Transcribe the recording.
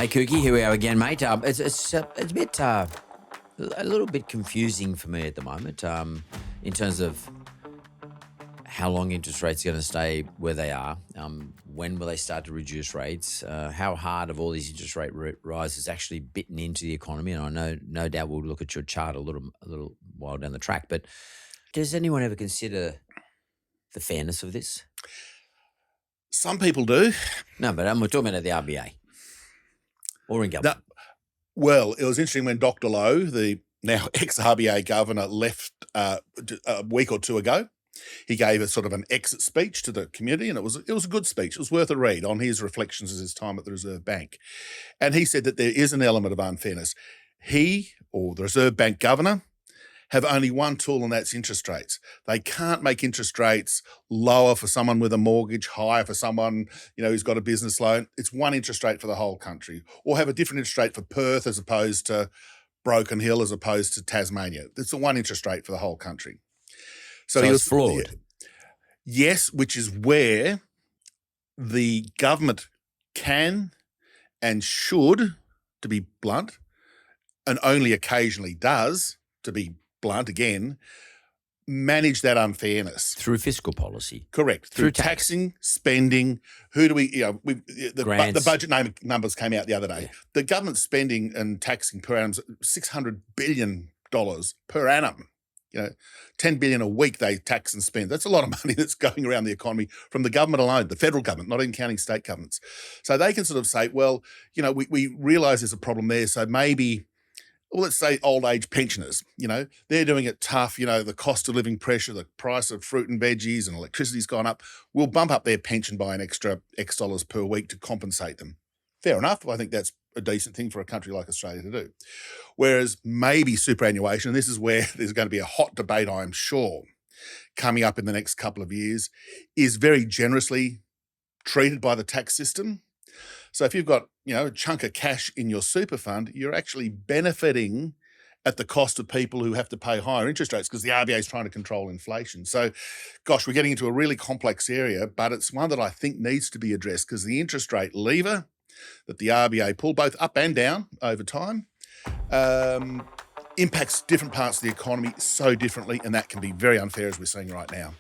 Hey, Kouky, here we are again, mate. It's a bit a little bit confusing for me at the moment in terms of how long interest rates are going to stay where they are. When will they start to reduce rates? How hard have all these interest rate rises actually bitten into the economy? And I know, no doubt, we'll look at your chart a little while down the track. But does anyone ever consider the fairness of this? Some people do. No, but we're talking about the RBA or in government. Well, it was interesting when Dr. Lowe, the now ex-RBA governor, left a week or two ago. He gave a sort of an exit speech to the community, and it was a good speech. It was worth a read on his reflections of his time at the Reserve Bank. And he said that there is an element of unfairness. He, or the Reserve Bank governor, have only one tool, and that's interest rates. They can't make interest rates lower for someone with a mortgage, higher for someone, who's got a business loan. It's one interest rate for the whole country, or have a different interest rate for Perth as opposed to Broken Hill as opposed to Tasmania. It's the one interest rate for the whole country. So he was flawed. Yes, which is where the government can and should, to be blunt, and only occasionally does, to be blunt again, manage that unfairness. Through fiscal policy. Correct. Through taxing, spending. Who do we, the budget numbers came out the other day. Yeah. The government spending and taxing per annum is $600 billion per annum. $10 billion a week they tax and spend. That's a lot of money that's going around the economy from the government alone, the federal government, not even counting state governments. So they can sort of say, well, we realise there's a problem there, so maybe, let's say old age pensioners, they're doing it tough, the cost of living pressure, the price of fruit and veggies and electricity's gone up. We'll bump up their pension by an extra X dollars per week to compensate them. Fair enough. I think that's a decent thing for a country like Australia to do. Whereas maybe superannuation, and this is where there's going to be a hot debate, I'm sure, coming up in the next couple of years, is very generously treated by the tax system. So if you've got, a chunk of cash in your super fund, you're actually benefiting at the cost of people who have to pay higher interest rates because the RBA is trying to control inflation. So, gosh, we're getting into a really complex area, but it's one that I think needs to be addressed because the interest rate lever that the RBA pull, both up and down over time, impacts different parts of the economy so differently, and that can be very unfair as we're seeing right now.